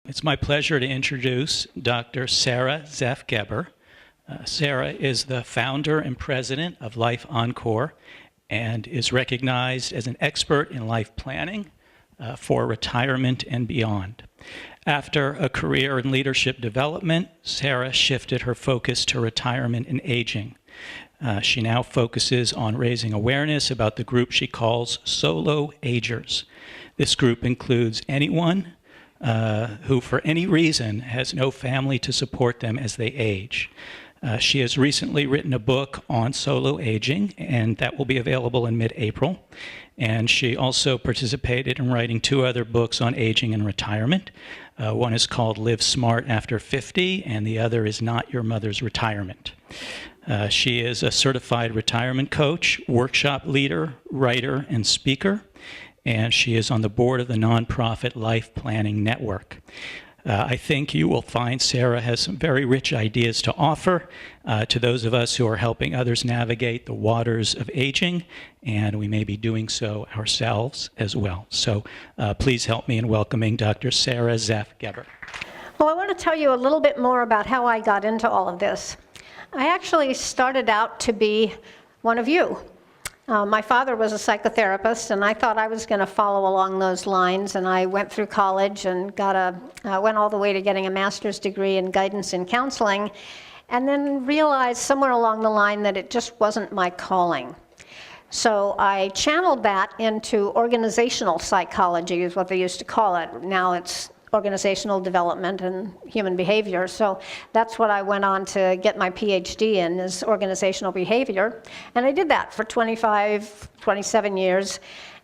It's my pleasure to introduce Dr. Sarah Zeff Geber. Sarah is the founder and president of Life Encore and is recognized as an expert in life planning for retirement and beyond. After a career in leadership development, Sarah shifted her focus to retirement and aging. She now focuses on raising awareness about the group she calls solo agers. This group includes anyone who, for any reason, has no family to support them as they age. She has recently written a book on solo aging, and that will be available in mid-April. And she also participated in writing 2 other books on aging and retirement. One is called Live Smart After 50, and the other is Not Your Mother's Retirement. She is a certified retirement coach, workshop leader, writer, and speaker, and she is on the board of the nonprofit Life Planning Network. I think you will find Sarah has some very rich ideas to offer to those of us who are helping others navigate the waters of aging, and we may be doing so ourselves as well. So please help me in welcoming Dr. Sarah Zeff Geber. Well, I want to tell you a little bit more about how I got into all of this. I actually started out to be one of you. My father was a psychotherapist, and I thought I was going to follow along those lines, and I went through college and went all the way to getting a master's degree in guidance and counseling, and then realized somewhere along the line that it just wasn't my calling. So I channeled that into organizational psychology, is what they used to call it. Now it's organizational development and human behavior. So that's what I went on to get my PhD in, is organizational behavior. And I did that for 27 years.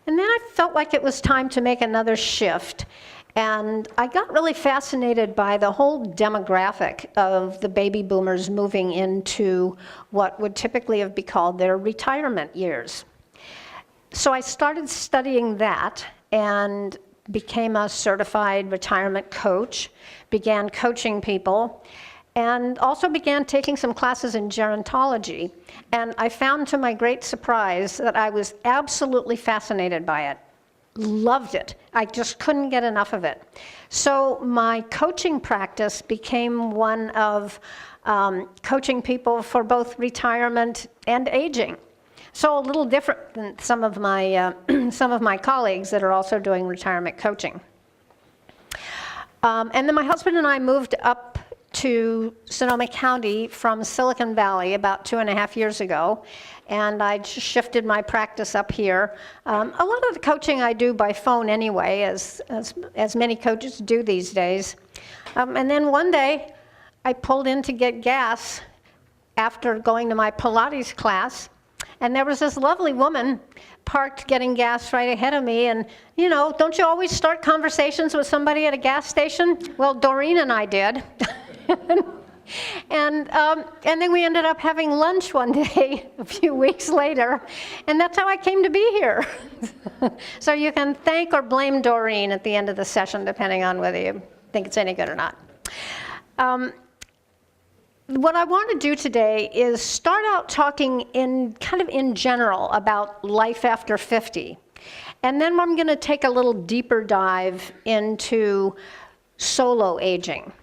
And then I felt like it was time to make another shift. And I got really fascinated by the whole demographic of the baby boomers moving into what would typically have been called their retirement years. So I started studying that and became a certified retirement coach, began coaching people, and also began taking some classes in gerontology. And I found, to my great surprise, that I was absolutely fascinated by it. Loved it. I just couldn't get enough of it. So my coaching practice became one of coaching people for both retirement and aging. So a little different than some of my colleagues that are also doing retirement coaching. And then my husband and I moved up to Sonoma County from Silicon Valley about 2.5 years ago, and I shifted my practice up here. A lot of the coaching I do by phone anyway, as many coaches do these days. And then one day, I pulled in to get gas after going to my Pilates class, and there was this lovely woman parked getting gas right ahead of me. And, you know, don't you always start conversations with somebody at a gas station? Well, Doreen and I did. And then we ended up having lunch one day a few weeks later. And that's how I came to be here. So you can thank or blame Doreen at the end of the session, depending on whether you think it's any good or not. What I want to do today is start out talking in general about life after 50. And then I'm going to take a little deeper dive into solo aging.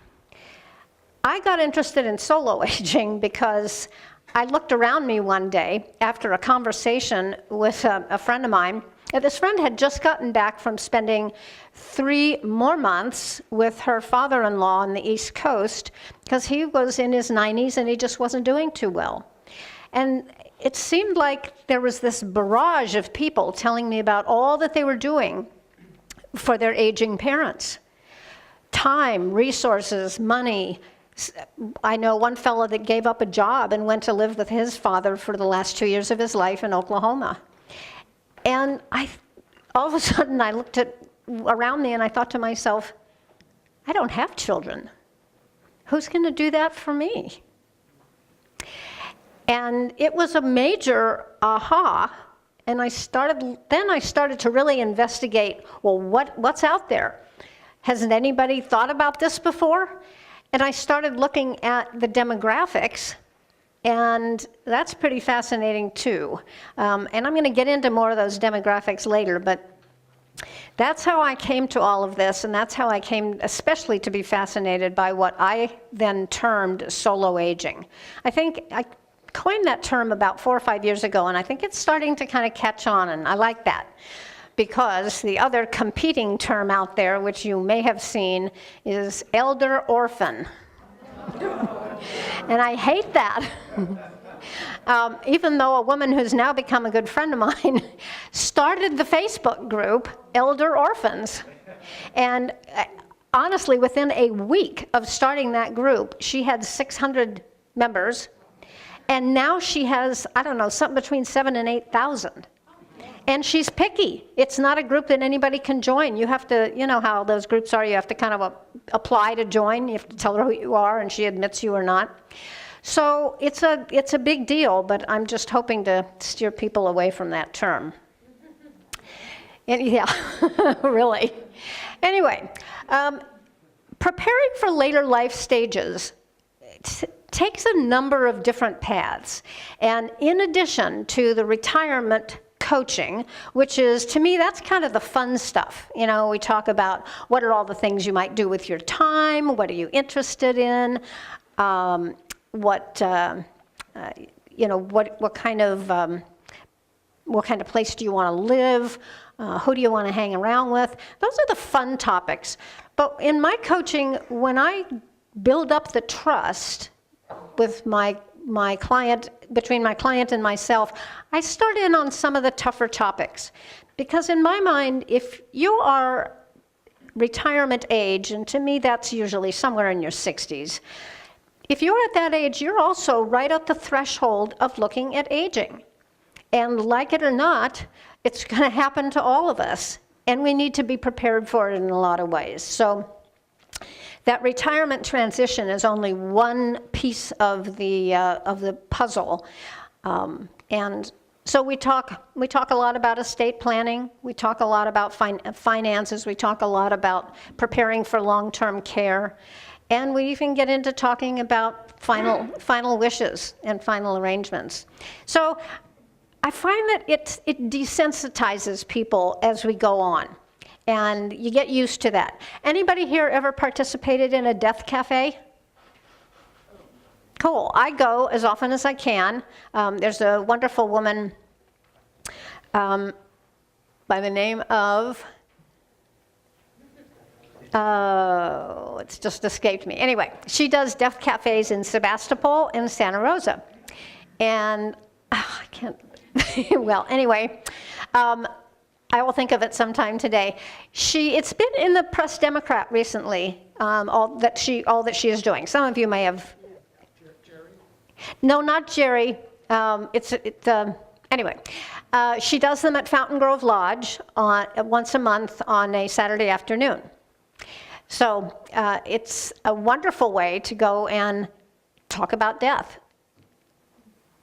I got interested in solo aging because I looked around me one day after a conversation with a friend of mine. This friend had just gotten back from spending 3 more months with her father-in-law on the East Coast because he was in his 90s and he just wasn't doing too well. And it seemed like there was this barrage of people telling me about all that they were doing for their aging parents. Time, resources, money. I know one fellow that gave up a job and went to live with his father for the last 2 years of his life in Oklahoma. And all of a sudden, I looked around me and I thought to myself, I don't have children. Who's going to do that for me? And it was a major aha. And then I started to really investigate, well, what's out there? Hasn't anybody thought about this before? And I started looking at the demographics. And that's pretty fascinating too. And I'm going to get into more of those demographics later, but That's how I came to all of this, and that's how I came especially to be fascinated by what I then termed solo aging. I think I coined that term about 4 or 5 years ago, and I think it's starting to kind of catch on, and I like that. Because the other competing term out there, which you may have seen, is elder orphan. And I hate that. Even though a woman who's now become a good friend of mine started the Facebook group, Elder Orphans. And honestly, within a week of starting that group, she had 600 members. And now she has, I don't know, something between 7,000 and 8,000. And she's picky. It's not a group that anybody can join. You have to, you know how those groups are, you have to kind of apply to join. You have to tell her who you are, and she admits you or not. So it's a big deal, but I'm just hoping to steer people away from that term. And yeah, really. Anyway, preparing for later life stages takes a number of different paths. And in addition to the retirement coaching, which is, to me, that's kind of the fun stuff. You know, we talk about what are all the things you might do with your time, what are you interested in, what kind of place do you want to live, who do you want to hang around with? Those are the fun topics. But in my coaching, when I build up the trust with my client, between my client and myself, I start in on some of the tougher topics. Because in my mind, if you are retirement age, and to me that's usually somewhere in your 60s, if you're at that age, you're also right at the threshold of looking at aging. And like it or not, it's going to happen to all of us. And we need to be prepared for it in a lot of ways. So that retirement transition is only one piece of the puzzle. And so we talk a lot about estate planning. We talk a lot about finances. We talk a lot about preparing for long-term care. And we even get into talking about final wishes and final arrangements. So I find that it desensitizes people as we go on. And you get used to that. Anybody here ever participated in a death cafe? Cool. I go as often as I can. There's a wonderful woman by the name of, it's just escaped me. Anyway, she does death cafes in Sebastopol and Santa Rosa. And I can't, well, anyway, I will think of it sometime today. It's been in the Press Democrat recently, all that she is doing. Some of you may have. Jerry? No, not Jerry. Anyway, she does them at Fountain Grove Lodge once a month on a Saturday afternoon. So it's a wonderful way to go and talk about death.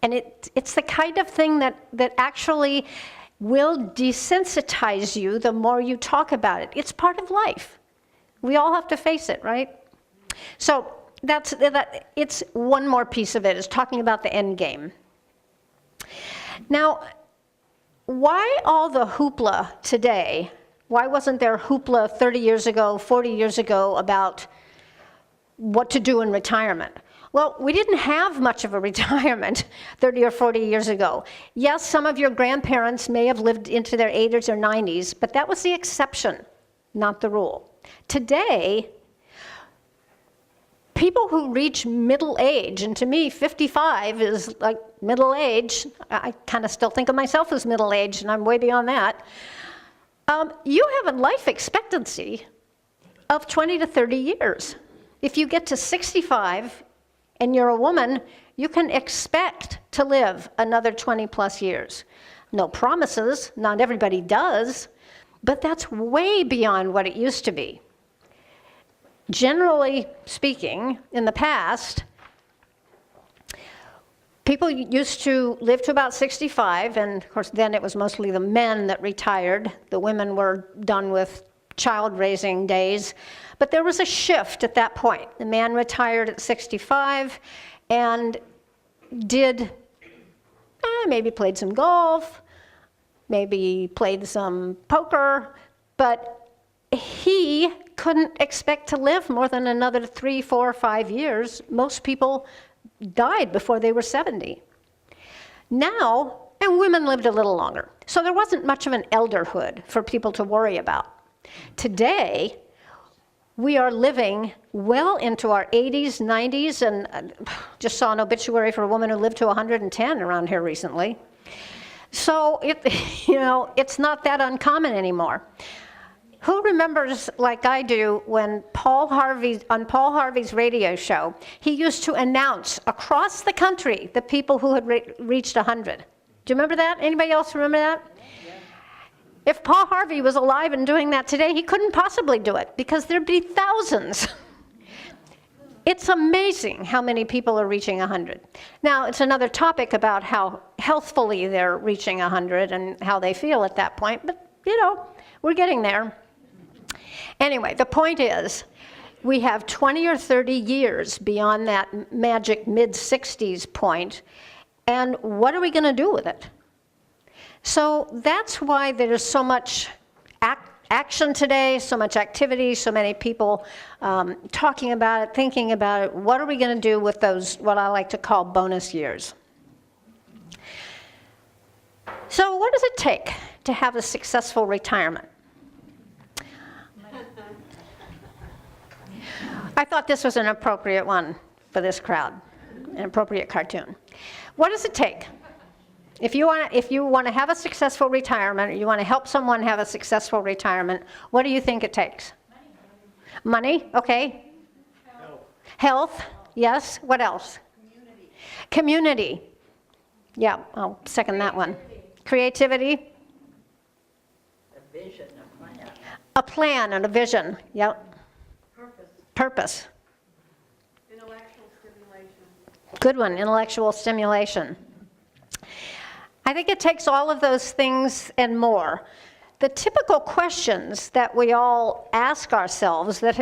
And it's the kind of thing that actually will desensitize you the more you talk about it. It's part of life. We all have to face it, right? So it's one more piece of it, is talking about the end game. Now, why all the hoopla today? Why wasn't there hoopla 30 years ago, 40 years ago about what to do in retirement? Well, we didn't have much of a retirement 30 or 40 years ago. Yes, some of your grandparents may have lived into their 80s or 90s, but that was the exception, not the rule. Today, people who reach middle age, and to me, 55 is like middle age. I kind of still think of myself as middle age, and I'm way beyond that. You have a life expectancy of 20 to 30 years. If you get to 65, and you're a woman, you can expect to live another 20 plus years. No promises, not everybody does, but that's way beyond what it used to be. Generally speaking, in the past, people used to live to about 65, and of course then it was mostly the men that retired. The women were done with child-raising days. But there was a shift at that point. The man retired at 65 and maybe played some golf, maybe played some poker, But he couldn't expect to live more than another 3, 4, 5 years. Most people died before they were 70. Now, and women lived a little longer. So there wasn't much of an elderhood for people to worry about. Today, we are living well into our 80s, 90s, and just saw an obituary for a woman who lived to 110 around here recently. So it's not that uncommon anymore. Who remembers, like I do, when on Paul Harvey's radio show, he used to announce across the country the people who had reached 100. Do you remember that? Anybody else remember that? Yeah. If Paul Harvey was alive and doing that today, he couldn't possibly do it because there'd be thousands. It's amazing how many people are reaching 100. Now, it's another topic about how healthfully they're reaching 100 and how they feel at that point, but we're getting there. Anyway, the point is, we have 20 or 30 years beyond that magic mid-60s point, and what are we going to do with it? So that's why there's so much action today, so much activity, so many people talking about it, thinking about it. What are we going to do with those, what I like to call bonus years? So what does it take to have a successful retirement? I thought this was an appropriate one for this crowd, an appropriate cartoon. What does it take? If you want to have a successful retirement, or you want to help someone have a successful retirement, what do you think it takes? Money, okay. Health, yes. What else? Community. Yeah, I'll second that one. Creativity. A vision, a plan. A plan and a vision, yep. Purpose. Intellectual stimulation. Good one, intellectual stimulation. I think it takes all of those things and more. The typical questions that we all ask ourselves that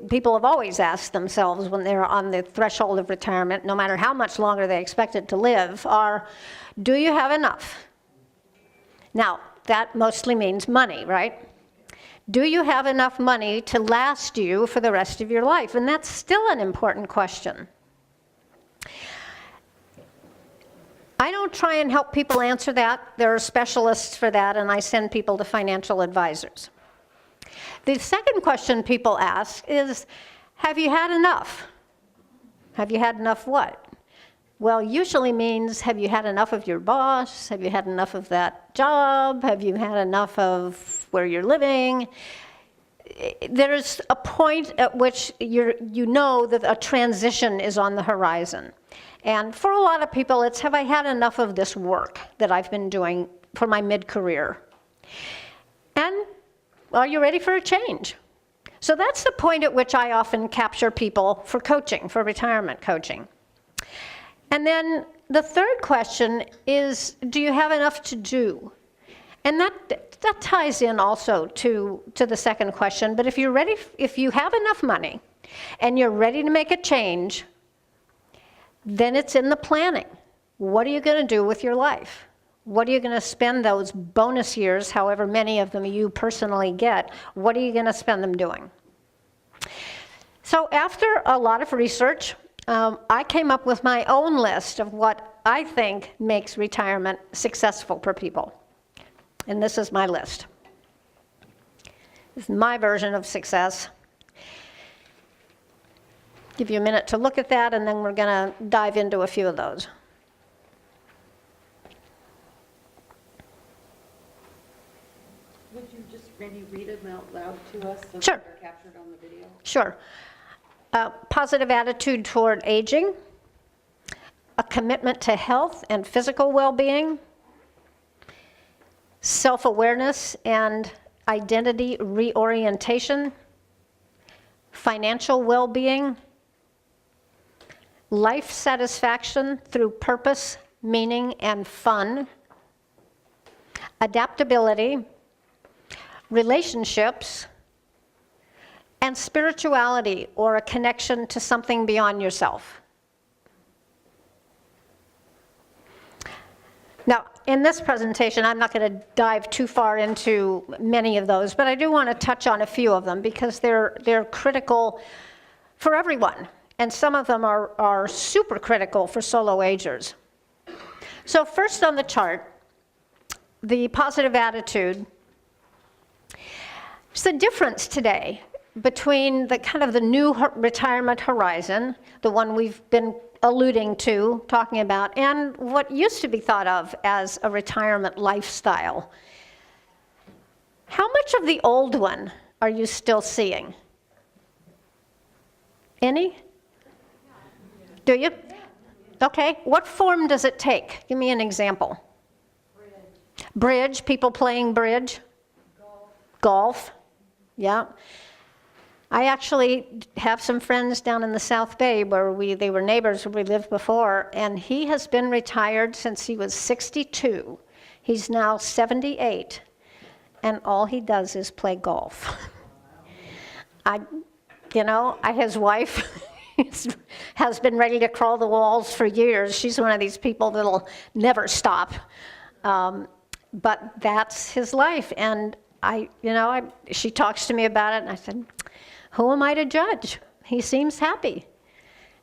people have always asked themselves when they're on the threshold of retirement, no matter how much longer they expected to live, are, do you have enough? Now, that mostly means money, right? Do you have enough money to last you for the rest of your life? And that's still an important question. I don't try and help people answer that. There are specialists for that, and I send people to financial advisors. The second question people ask is, have you had enough? Have you had enough what? Well, usually means, have you had enough of your boss? Have you had enough of that job? Have you had enough of where you're living? There's a point at which you know that a transition is on the horizon. And for a lot of people, it's, have I had enough of this work that I've been doing for my mid-career? And are you ready for a change? So that's the point at which I often capture people for coaching, for retirement coaching. And then the third question is, do you have enough to do? And that ties in also to the second question. But if you have enough money and you're ready to make a change, then it's in the planning. What are you going to do with your life? What are you going to spend those bonus years, however many of them you personally get, what are you going to spend them doing? So after a lot of research, I came up with my own list of what I think makes retirement successful for people. And this is my list. This is my version of success. Give you a minute to look at that, and then we're going to dive into a few of those. Would you just maybe read them out loud to us so Sure. that they're captured on the video? Sure. Positive attitude toward aging, a commitment to health and physical well-being, self-awareness and identity reorientation, financial well-being, life satisfaction through purpose, meaning, and fun, adaptability, relationships, and spirituality, or a connection to something beyond yourself. Now, in this presentation, I'm not going to dive too far into many of those, but I do want to touch on a few of them because they're critical for everyone, and some of them are super critical for solo agers. So first on the chart, the positive attitude. It's the difference today between the kind of the new retirement horizon, the one we've been alluding to, talking about, and what used to be thought of as a retirement lifestyle. How much of the old one are you still seeing? Any? Do you? Okay, what form does it take? Give me an example. Bridge, people playing bridge. Golf, yeah. I actually have some friends down in the South Bay where they were neighbors where we lived before, and he has been retired since he was 62. He's now 78, and all he does is play golf. His wife has been ready to crawl the walls for years. She's one of these people that'll never stop. But that's his life. And she talks to me about it, and I said, who am I to judge? He seems happy.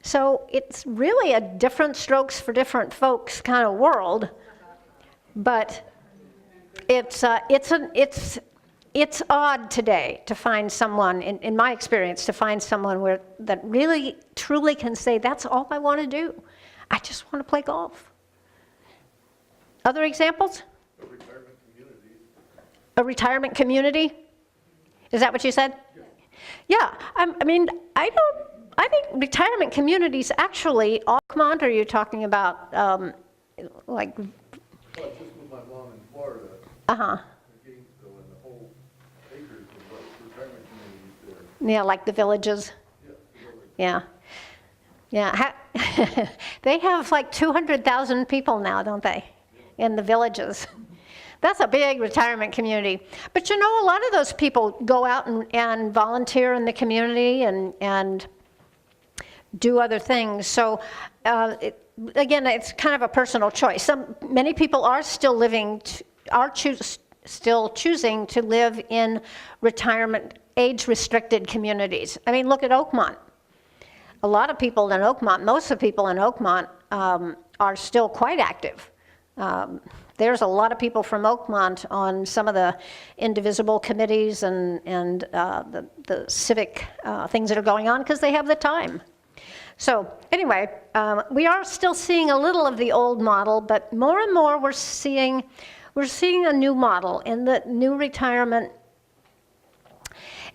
So it's really a different strokes for different folks kind of world. But it's odd today to find someone, in my experience, to find someone that really, truly can say, that's all I want to do. I just want to play golf. Other examples? A retirement community. A retirement community? Is that what you said? Yeah. I think retirement communities actually, Oakmont, are you talking about Well, I just with my mom in Florida. Uh-huh. Gainesville, and the whole acres of retirement communities there. Yeah, like the villages? Yeah. Yeah. They have like 200,000 people now, don't they, in the villages? That's a big retirement community. But a lot of those people go out and volunteer in the community and do other things. So again, it's kind of a personal choice. Many people are still still choosing to live in retirement age-restricted communities. I mean, look at Oakmont. A lot of people in Oakmont, most of the people in Oakmont are still quite active. There's a lot of people from Oakmont on some of the indivisible committees and the civic things that are going on because they have the time. So anyway, we are still seeing a little of the old model, but more and more we're seeing a new model, and the new retirement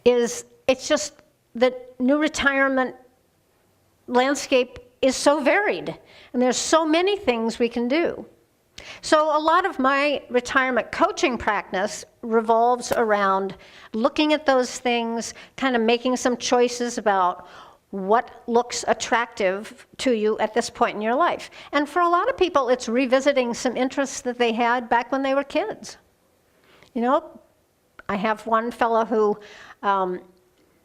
it's just the new retirement landscape is so varied, and there's so many things we can do. So a lot of my retirement coaching practice revolves around looking at those things, kind of making some choices about what looks attractive to you at this point in your life. And for a lot of people, it's revisiting some interests that they had back when they were kids. I have one fellow who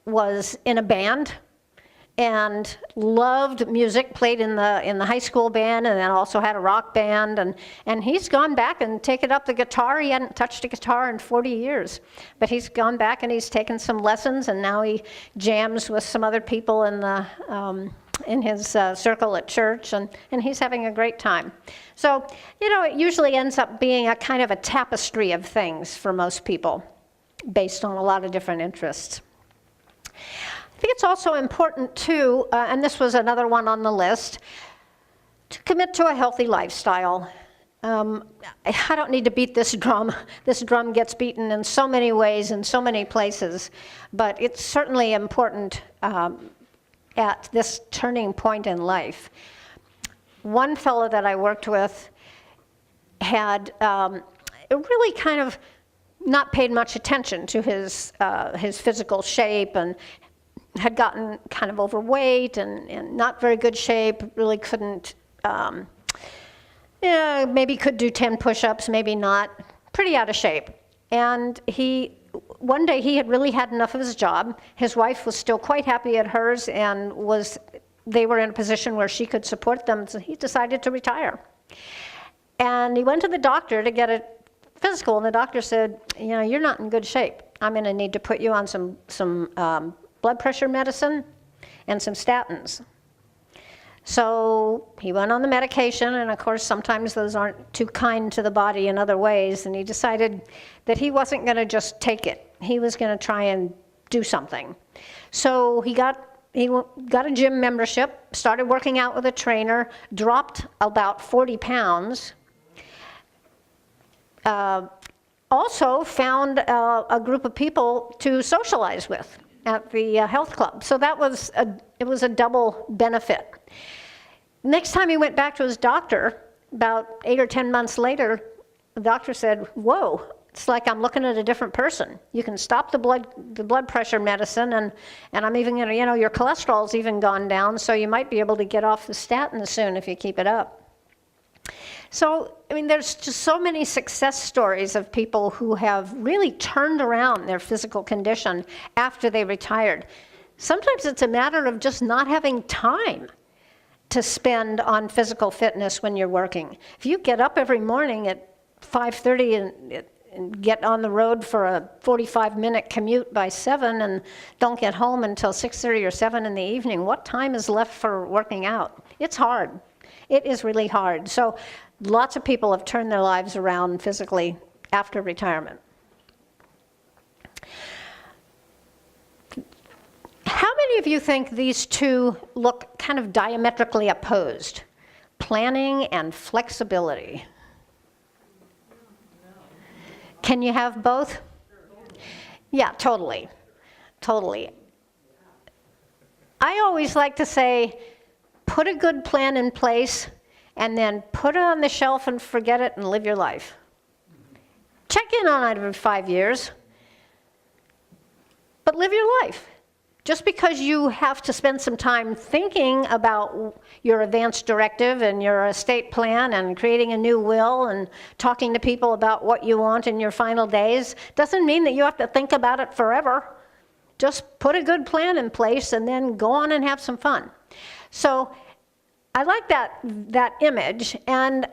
was in a band and loved music, played in the high school band, and then also had a rock band, and he's gone back and taken up the guitar. He hadn't touched a guitar in 40 years, but he's gone back and he's taken some lessons, and now he jams with some other people in his circle at church, and he's having a great time. So, it usually ends up being a kind of a tapestry of things for most people, based on a lot of different interests. I think it's also important too, and this was another one on the list, to commit to a healthy lifestyle. I don't need to beat this drum. This drum gets beaten in so many ways, in so many places, but it's certainly important at this turning point in life. One fellow that I worked with had really kind of not paid much attention to his physical shape, and had gotten kind of overweight and not very good shape, really couldn't, maybe could do 10 push-ups, maybe not, pretty out of shape. And one day he had really had enough of his job. His wife was still quite happy at hers, and they were in a position where she could support them, so he decided to retire. And he went to the doctor to get a physical, and the doctor said, you know, you're not in good shape. I'm going to need to put you on some blood pressure medicine and some statins. So he went on the medication, and of course sometimes those aren't too kind to the body in other ways, and he decided that he wasn't going to just take it. He was going to try and do something. So he got a gym membership, started working out with a trainer, dropped about 40 pounds. Also found a group of people to socialize with at the health club. So that was it was a double benefit. Next time he went back to his doctor, about 8 or 10 months later, the doctor said, whoa, it's like I'm looking at a different person. You can stop the blood pressure medicine, and I'm even going to, you know, your cholesterol's even gone down, so you might be able to get off the statins soon if you keep it up. So, I mean, there's just so many success stories of people who have really turned around their physical condition after they retired. Sometimes it's a matter of just not having time to spend on physical fitness when you're working. If you get up every morning at 5:30 and get on the road for a 45-minute commute by 7 and don't get home until 6:30 or 7 in the evening, what time is left for working out? It's hard. It is really hard. So lots of people have turned their lives around physically after retirement. How many of you think these two look kind of diametrically opposed? Planning and flexibility. Can you have both? Yeah, totally. Totally. I always like to say, put a good plan in place and then put it on the shelf and forget it and live your life. Check in on it every 5 years, but live your life. Just because you have to spend some time thinking about your advance directive and your estate plan and creating a new will and talking to people about what you want in your final days doesn't mean that you have to think about it forever. Just put a good plan in place and then go on and have some fun. So I like that image, and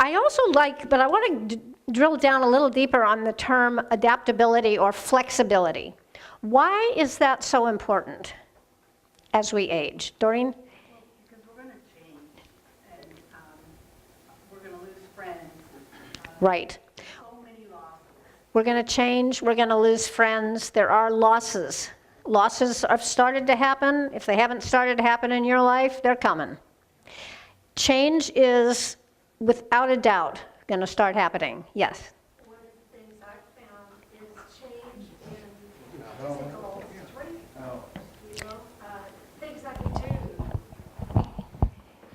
I also like, but I want to drill down a little deeper on the term adaptability or flexibility. Why is that so important as we age? Doreen? Well, because we're going to change, and we're going to lose friends. Right. So many losses. We're going to change, we're going to lose friends. There are losses. Losses have started to happen. If they haven't started to happen in your life, they're coming. Change is, without a doubt, going to start happening. Yes? One of the things I've found is change in physical strength. You know, things I can do.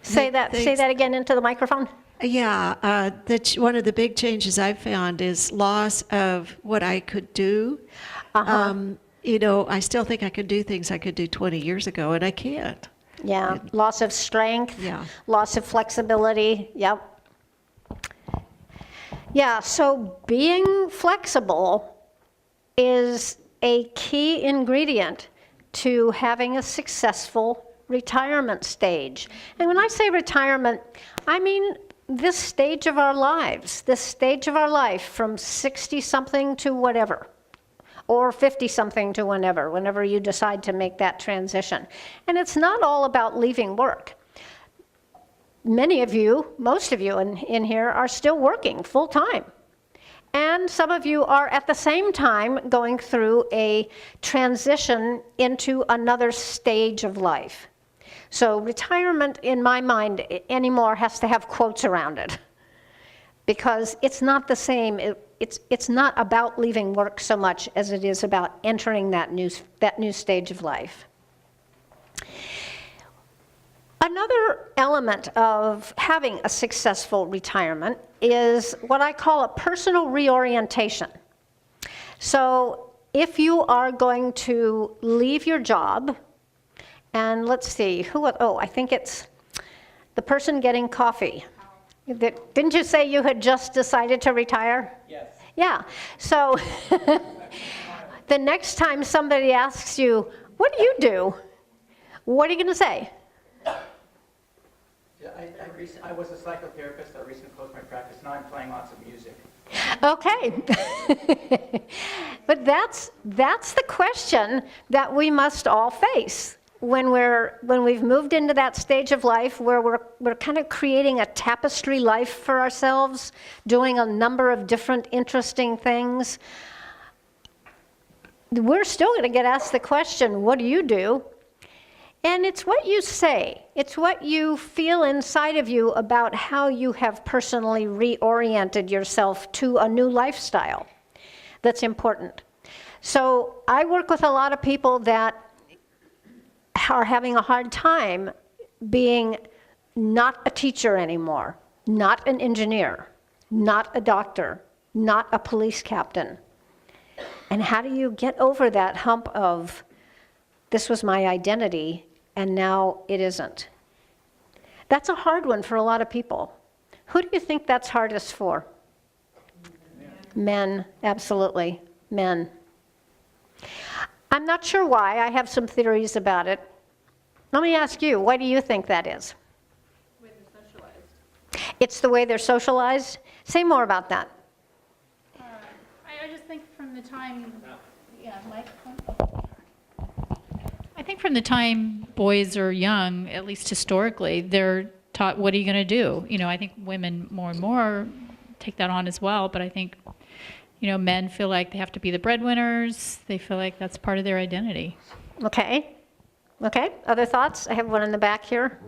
Say that again into the microphone. Yeah, one of the big changes I've found is loss of what I could do. You know, I still think I could do things I could do 20 years ago, and I can't. Yeah, loss of strength, Yeah. loss of flexibility, yep. Yeah, so being flexible is a key ingredient to having a successful retirement stage. And when I say retirement, I mean this stage of our lives, this stage of our life from 60-something to whatever, or 50-something to whenever you decide to make that transition. And it's not all about leaving work. Many of you, most of you in here are still working full-time. And some of you are at the same time going through a transition into another stage of life. So retirement, in my mind, anymore has to have quotes around it, because it's not the same. It's not about leaving work so much as it is about entering that new stage of life. Another element of having a successful retirement is what I call a personal reorientation. So if you are going to leave your job, and let's see, I think it's the person getting coffee. Didn't you say you had just decided to retire? Yes. Yeah. So the next time somebody asks you, what do you do? What are you going to say? Yeah, I was a psychotherapist. I recently closed my practice. Now I'm playing lots of music. Okay. But that's the question that we must all face when we've moved into that stage of life where we're kind of creating a tapestry life for ourselves, doing a number of different interesting things. We're still going to get asked the question, what do you do? And it's what you say. It's what you feel inside of you about how you have personally reoriented yourself to a new lifestyle that's important. So I work with a lot of people that are having a hard time being not a teacher anymore, not an engineer, not a doctor, not a police captain. And how do you get over that hump of, this was my identity, and now it isn't? That's a hard one for a lot of people. Who do you think that's hardest for? Men, absolutely, men. I'm not sure why. I have some theories about it. Let me ask you, why do you think that is? The way they're socialized. It's the way they're socialized? Say more about that. I just think from the time, I think from the time boys are young, at least historically, they're taught, what are you going to do? You know, I think women more and more take that on as well, but I think, you know, men feel like they have to be the breadwinners. They feel like that's part of their identity. Okay. Okay, other thoughts? I have one in the back here.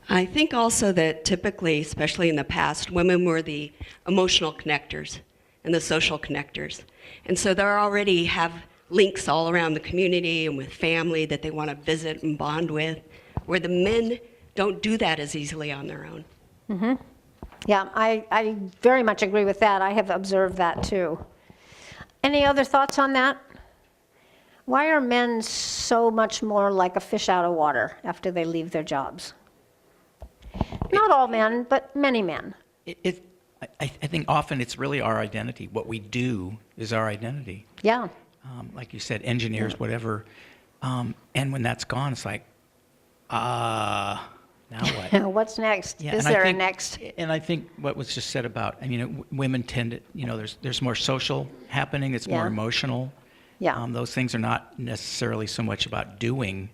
I think also that typically, especially in the past, women were the emotional connectors and the social connectors. And so they already have links all around the community and with family that they want to visit and bond with, where the men don't do that as easily on their own. Mm-hmm. Yeah, I very much agree with that. I have observed that too. Any other thoughts on that? Why are men so much more like a fish out of water after they leave their jobs? Not all men, but many men. I think often it's really our identity. What we do is our identity. Yeah. Like you said, engineers, whatever. And when that's gone, it's like, now what? What's next? Yeah, Is and there I a think, next? And I think what was just said about, I mean, women tend to, you know, there's more social happening. It's more Yeah. emotional. Yeah. Those things are not necessarily so much about doing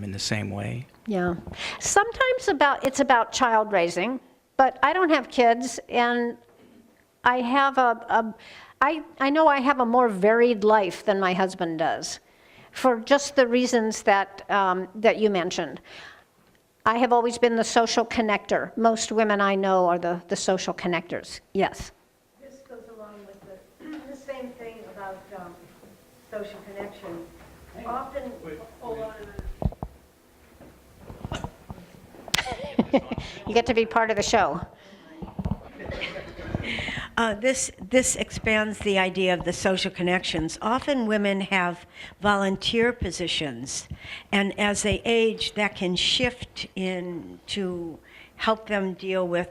in the same way. Yeah. Sometimes it's about child raising, but I don't have kids, and I have I know I have a more varied life than my husband does, for just the reasons that that you mentioned. I have always been the social connector. Most women I know are the social connectors. Yes. This goes along with the same thing about social connection. Often, hold on a minute. You get to be part of the show. This expands the idea of the social connections. Often women have volunteer positions, and as they age, that can shift in to help them deal with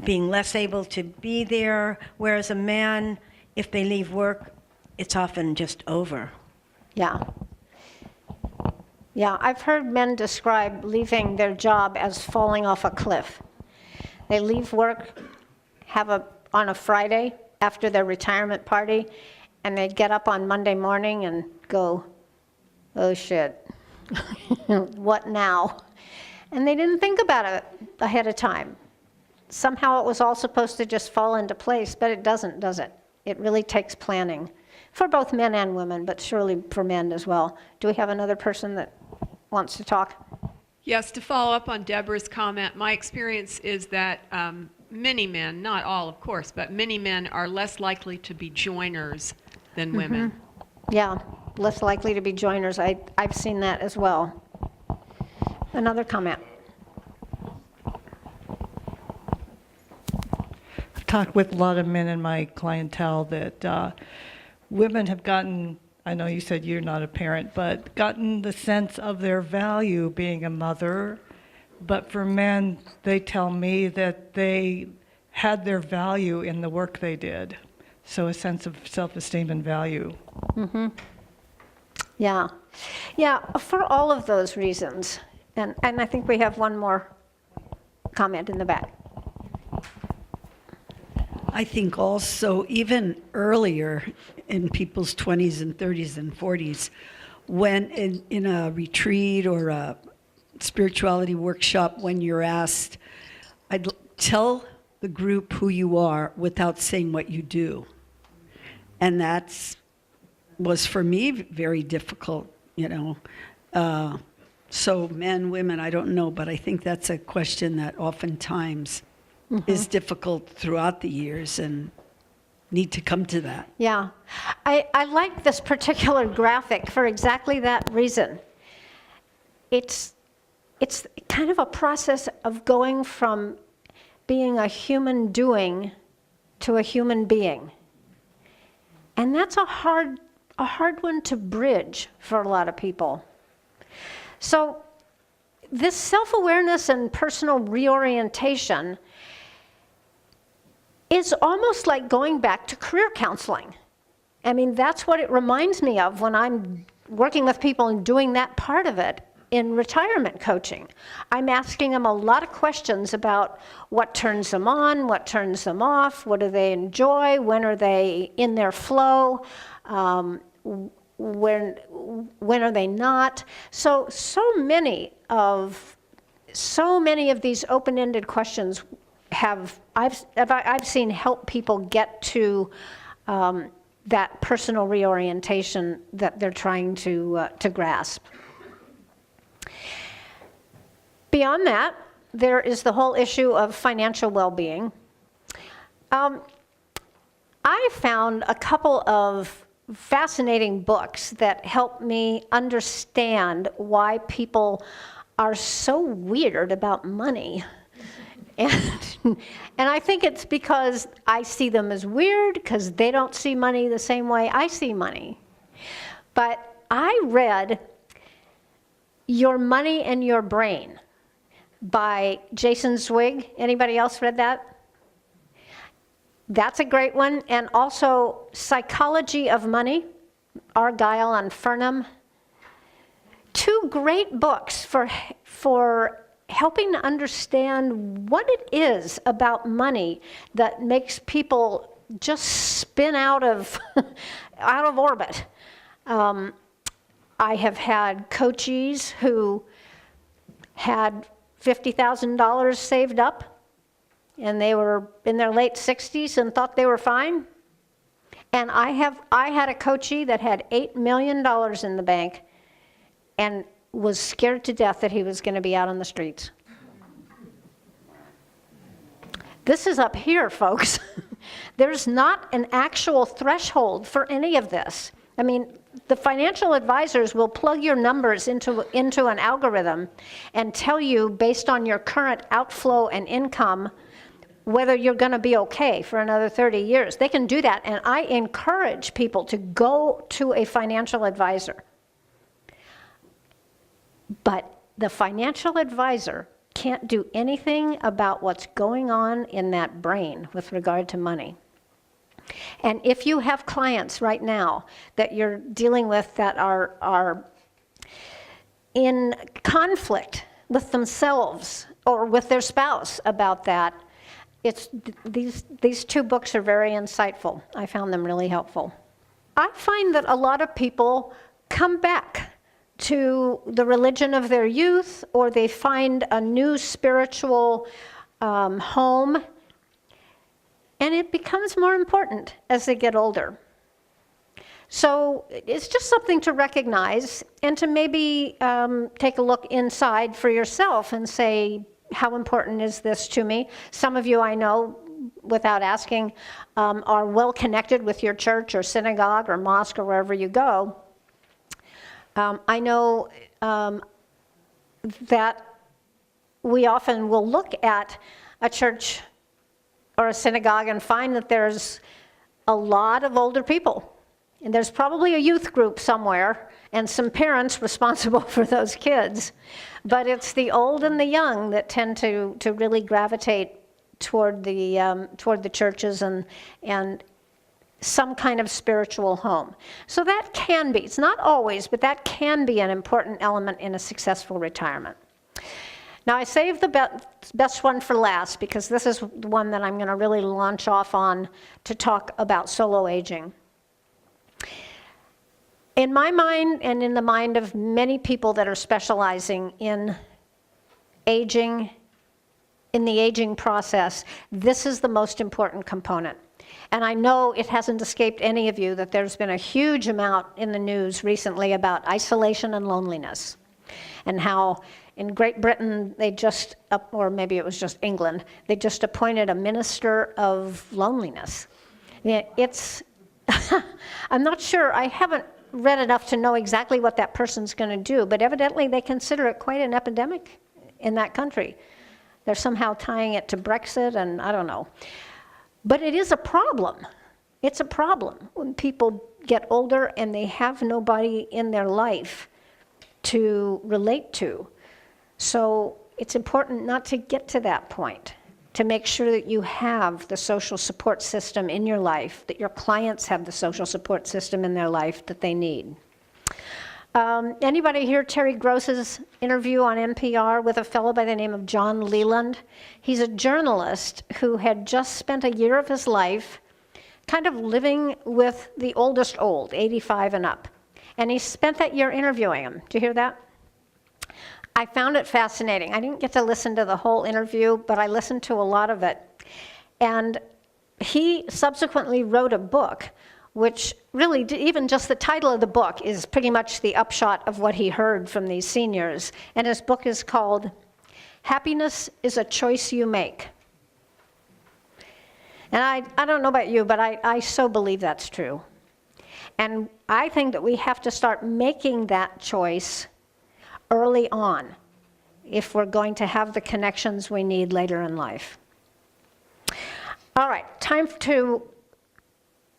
being less able to be there, whereas a man, if they leave work, it's often just over. Yeah. Yeah, I've heard men describe leaving their job as falling off a cliff. They leave work, on a Friday after their retirement party, and they get up on Monday morning and go, oh shit, what now? And they didn't think about it ahead of time. Somehow it was all supposed to just fall into place, but it doesn't, does it? It really takes planning for both men and women, but surely for men as well. Do we have another person that wants to talk? Yes, to follow up on Deborah's comment, my experience is that many men, not all of course, but many men are less likely to be joiners than women. Yeah, less likely to be joiners. I've seen that as well. Another comment. I've talked with a lot of men in my clientele that women have gotten, I know you said you're not a parent, but gotten the sense of their value being a mother. But for men, they tell me that they had their value in the work they did. So a sense of self-esteem and value. Mm-hmm. Yeah. Yeah, for all of those reasons. And I think we have one more comment in the back. I think also even earlier in people's 20s and 30s and 40s, when in a retreat or a spirituality workshop, when you're asked, tell the group who you are without saying what you do. And that was for me very difficult, you know. So men, women, I don't know, but I think that's a question that oftentimes is difficult throughout the years and need to come to that. Yeah. I like this particular graphic for exactly that reason. It's kind of a process of going from being a human doing to a human being. And that's a hard one to bridge for a lot of people. So this self-awareness and personal reorientation is almost like going back to career counseling. I mean, that's what it reminds me of when I'm working with people and doing that part of it in retirement coaching. I'm asking them a lot of questions about what turns them on, what turns them off, what do they enjoy, when are they in their flow, when are they not. So many of these open-ended questions I've seen help people get to that personal reorientation that they're trying to grasp. Beyond that, there is the whole issue of financial well-being. I found a couple of fascinating books that help me understand why people are so weird about money. And I think it's because I see them as weird, because they don't see money the same way I see money. But I read Your Money and Your Brain by Jason Zweig. Anybody else read that? That's a great one. And also Psychology of Money, Argyle and Furnham. Two great books for helping to understand what it is about money that makes people just spin out of orbit. I have had coachees who had $50,000 saved up, and they were in their late 60s and thought they were fine. And I had a coachee that had $8 million in the bank and was scared to death that he was going to be out on the streets. This is up here, folks. There's not an actual threshold for any of this. I mean, the financial advisors will plug your numbers into an algorithm and tell you, based on your current outflow and income, whether you're going to be okay for another 30 years. They can do that, and I encourage people to go to a financial advisor. But the financial advisor can't do anything about what's going on in that brain with regard to money. And if you have clients right now that you're dealing with that are in conflict with themselves or with their spouse about that, these two books are very insightful. I found them really helpful. I find that a lot of people come back to the religion of their youth, or they find a new spiritual home, and it becomes more important as they get older. So it's just something to recognize and to maybe take a look inside for yourself and say, how important is this to me? Some of you I know, without asking, are well connected with your church or synagogue or mosque or wherever you go. I know that we often will look at a church or a synagogue and find that there's a lot of older people. And there's probably a youth group somewhere and some parents responsible for those kids. But it's the old and the young that tend to really gravitate toward the churches and some kind of spiritual home. So that can be, it's not always, but that can be an important element in a successful retirement. Now I saved the best one for last because this is the one that I'm going to really launch off on to talk about solo aging. In my mind and in the mind of many people that are specializing in aging, in the aging process, this is the most important component. And I know it hasn't escaped any of you that there's been a huge amount in the news recently about isolation and loneliness, and how in Great Britain they just, or maybe it was just England, they just appointed a minister of loneliness. It's, I'm not sure, I haven't read enough to know exactly what that person's going to do, but evidently they consider it quite an epidemic in that country. They're somehow tying it to Brexit, and I don't know. But it is a problem. It's a problem when people get older and they have nobody in their life to relate to. So it's important not to get to that point, to make sure that you have the social support system in your life, that your clients have the social support system in their life that they need. Anybody hear Terry Gross's interview on NPR with a fellow by the name of John Leland? He's a journalist who had just spent a year of his life kind of living with the oldest old, 85 and up. And he spent that year interviewing him. Do you hear that? I found it fascinating. I didn't get to listen to the whole interview, but I listened to a lot of it. And he subsequently wrote a book which really, even just the title of the book is pretty much the upshot of what he heard from these seniors. And his book is called Happiness is a Choice You Make. And I don't know about you, but I so believe that's true. And I think that we have to start making that choice early on if we're going to have the connections we need later in life. All right, time to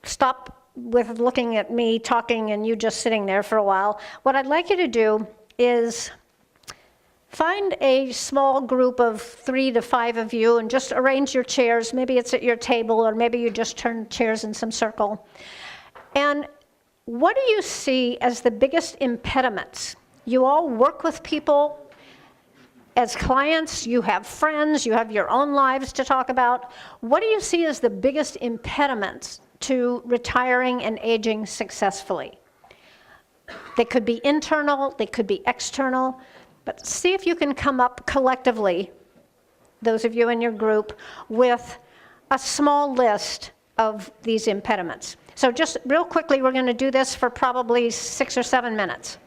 stop with looking at me talking and you just sitting there for a while. What I'd like you to do is find a small group of 3 to 5 of you and just arrange your chairs. Maybe it's at your table, or maybe you just turn chairs in some circle. And what do you see as the biggest impediments? You all work with people as clients, you have friends, you have your own lives to talk about. What do you see as the biggest impediments to retiring and aging successfully? They could be internal, they could be external, but see if you can come up collectively, those of you in your group, with a small list of these impediments. So just real quickly, we're going to do this for probably 6 or 7 minutes.